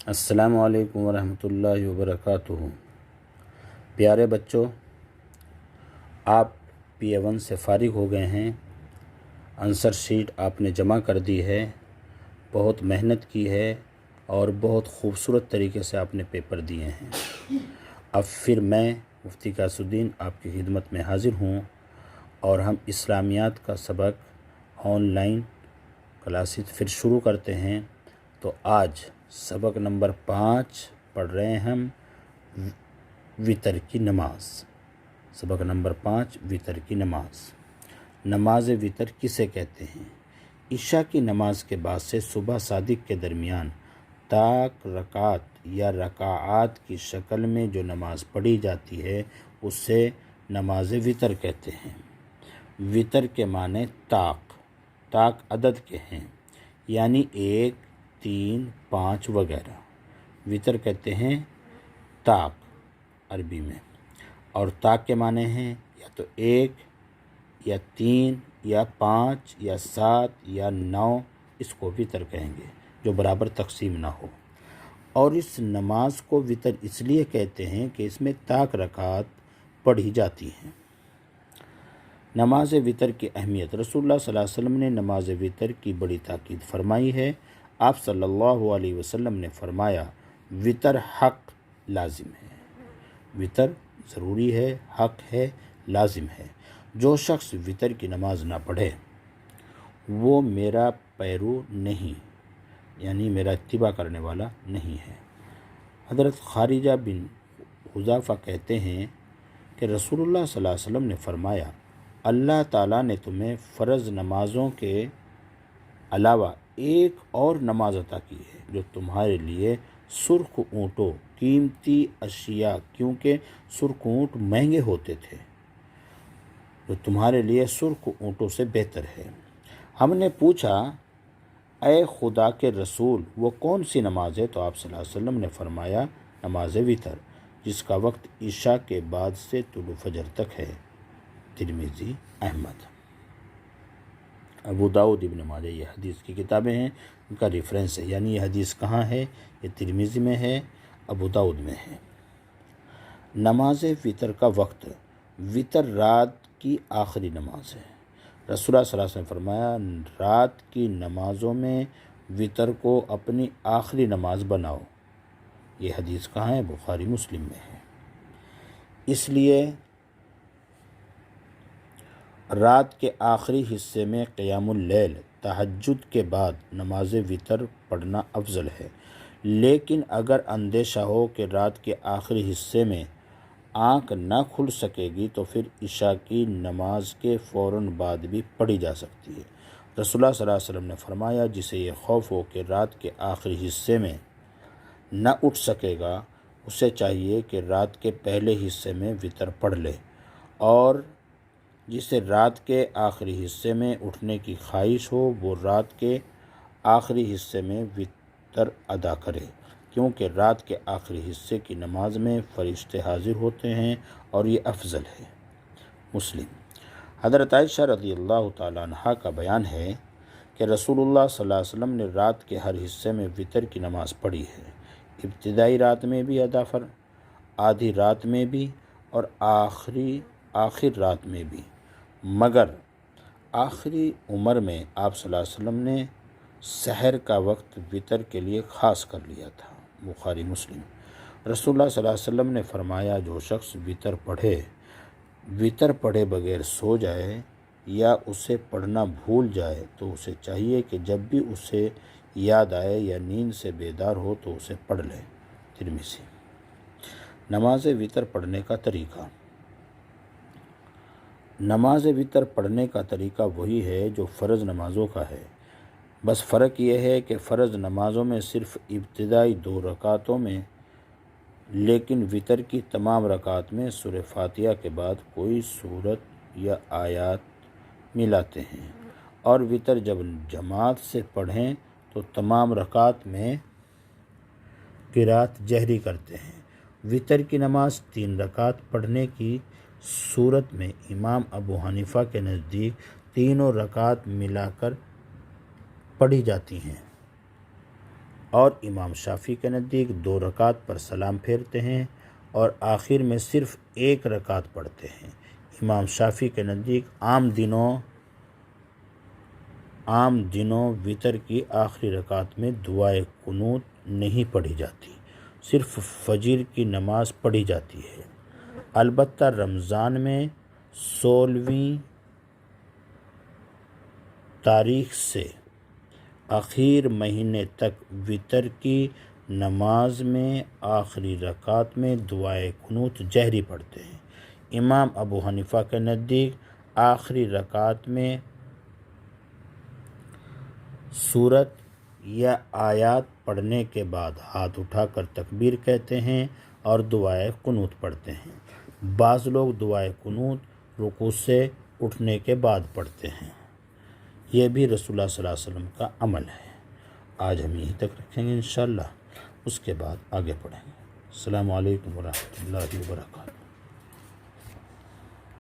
السلام علیکم ورحمۃ اللہ وبرکاتہ۔ پیارے بچوں، آپ PA1 سے فارغ ہو گئے ہیں۔ آنسر شیٹ آپ نے جمع کر دی ہے، بہت محنت کی ہے اور بہت خوبصورت طریقے سے آپ نے پیپر دیے ہیں۔ اب پھر میں مفتی غیاث الدین آپ کی خدمت میں حاضر ہوں اور ہم اسلامیات کا سبق آن لائن کلاسز پھر شروع کرتے ہیں۔ تو آج سبق نمبر 5 پڑھ رہے ہیں ہم وتر کی نماز۔ سبق نمبر 5 وتر کی نماز۔ نماز وتر کسے کہتے ہیں؟ عشاء کی نماز کے بعد سے صبح صادق کے درمیان طاق رکعت یا رکعات کی شکل میں جو نماز پڑھی جاتی ہے اسے نماز وتر کہتے ہیں۔ وتر کے معنی طاق عدد کے ہیں، یعنی 1، 3، 5 وغیرہ۔ وتر کہتے ہیں طاق عربی میں، اور طاق کے معنی ہیں یا تو 1 یا 3 یا 5 یا 7 یا 9، اس کو وتر کہیں گے جو برابر تقسیم نہ ہو۔ اور اس نماز کو وتر اس لیے کہتے ہیں کہ اس میں طاق رکعات پڑھی جاتی ہیں۔ نماز وتر کی اہمیت۔ رسول اللہ صلی اللہ علیہ وسلم نے نماز وتر کی بڑی تاکید فرمائی ہے۔ آپ صلی اللہ علیہ وسلم نے فرمایا، وتر حق لازم ہے۔ وتر ضروری ہے، حق ہے، لازم ہے۔ جو شخص وتر کی نماز نہ پڑھے وہ میرا پیرو نہیں، یعنی میرا اتباع کرنے والا نہیں ہے۔ حضرت خارجہ بن حذافہ کہتے ہیں کہ رسول اللہ صلی اللہ علیہ وسلم نے فرمایا، اللہ تعالیٰ نے تمہیں فرض نمازوں کے علاوہ ایک اور نماز عطا کی ہے جو تمہارے لیے سرخ اونٹوں، قیمتی اشیاء، کیونکہ سرخ اونٹ مہنگے ہوتے تھے، جو تمہارے لیے سرخ اونٹوں سے بہتر ہے۔ ہم نے پوچھا، اے خدا کے رسول، وہ کون سی نماز ہے؟ تو آپ صلی اللہ علیہ وسلم نے فرمایا، نماز وتر، جس کا وقت عشاء کے بعد سے طلوع فجر تک ہے۔ ترمذی، احمد۔ ابو داؤد، ابن ماجہ، یہ حدیث کی کتابیں ہیں، ان کا ریفرنس ہے، یعنی یہ حدیث کہاں ہے؟ یہ ترمذی میں ہے، ابو داؤد میں ہے۔ نماز وتر کا وقت۔ وتر رات کی آخری نماز ہے۔ رسول اللہ صلی اللہ علیہ وسلم نے فرمایا، رات کی نمازوں میں وتر کو اپنی آخری نماز بناؤ۔ یہ حدیث کہاں ہے؟ بخاری مسلم میں ہے۔ اس لیے رات کے آخری حصے میں قیام اللیل، تہجد کے بعد نماز وتر پڑھنا افضل ہے، لیکن اگر اندیشہ ہو کہ رات کے آخری حصے میں آنکھ نہ کھل سکے گی تو پھر عشاء کی نماز کے فوراً بعد بھی پڑھی جا سکتی ہے۔ رسول اللہ صلی اللہ علیہ وسلم نے فرمایا، جسے یہ خوف ہو کہ رات کے آخری حصے میں نہ اٹھ سکے گا، اسے چاہیے کہ رات کے پہلے حصے میں وتر پڑھ لے، اور جسے رات کے آخری حصے میں اٹھنے کی خواہش ہو وہ رات کے آخری حصے میں وتر ادا کرے، کیونکہ رات کے آخری حصے کی نماز میں فرشتے حاضر ہوتے ہیں اور یہ افضل ہے۔ مسلم۔ حضرت عائشہ رضی اللہ تعالیٰ عنہا کا بیان ہے کہ رسول اللہ صلی اللہ علیہ وسلم نے رات کے ہر حصے میں وتر کی نماز پڑھی ہے، ابتدائی رات میں بھی آدھی رات میں بھی اور آخر رات میں بھی، مگر آخری عمر میں آپ صلی اللہ علیہ وسلم نے سحر کا وقت وتر کے لیے خاص کر لیا تھا۔ بخاری مسلم۔ رسول اللہ صلی اللہ علیہ وسلم نے فرمایا، جو شخص وتر پڑھے بغیر سو جائے یا اسے پڑھنا بھول جائے تو اسے چاہیے کہ جب بھی اسے یاد آئے یا نیند سے بیدار ہو تو اسے پڑھ لے۔ ترمذی۔ نماز وتر پڑھنے کا طریقہ۔ نماز وتر پڑھنے کا طریقہ وہی ہے جو فرض نمازوں کا ہے، بس فرق یہ ہے کہ فرض نمازوں میں صرف ابتدائی 2 رکعتوں میں، لیکن وتر کی تمام رکعات میں سورہ فاتحہ کے بعد کوئی سورت یا آیات ملاتے ہیں، اور وتر جب جماعت سے پڑھیں تو تمام رکعات میں قرات جہری کرتے ہیں۔ وتر کی نماز 3 رکعت پڑھنے کی صورت میں امام ابو حنیفہ کے نزدیک تینوں رکعات ملا کر پڑھی جاتی ہیں۔ اور امام شافعی کے نزدیک 2 رکعت پر سلام پھیرتے ہیں اور آخر میں صرف 1 رکعت پڑھتے ہیں۔ امام شافعی کے نزدیک عام دنوں وتر کی آخری رکعت میں دعائے قنوت نہیں پڑھی جاتی، صرف فجر کی نماز پڑھی جاتی ہے۔ البتہ رمضان میں 16ویں تاریخ سے آخر مہینے تک وتر کی نماز میں آخری رکعت میں دعائے قنوت جہری پڑھتے ہیں۔ امام ابو حنیفہ کے نزدیک آخری رکعت میں سورت یا آیات پڑھنے کے بعد ہاتھ اٹھا کر تکبیر کہتے ہیں اور دعائے قنوت پڑھتے ہیں۔ بعض لوگ دعائے قنوت رکوع سے اٹھنے کے بعد پڑھتے ہیں۔ یہ بھی رسول اللہ صلی اللہ علیہ وسلم کا عمل ہے۔ آج ہم یہیں تک رکھیں گے انشاءاللہ، اس کے بعد آگے پڑھیں گے۔ السلام علیکم ورحمۃ اللہ وبرکاتہ۔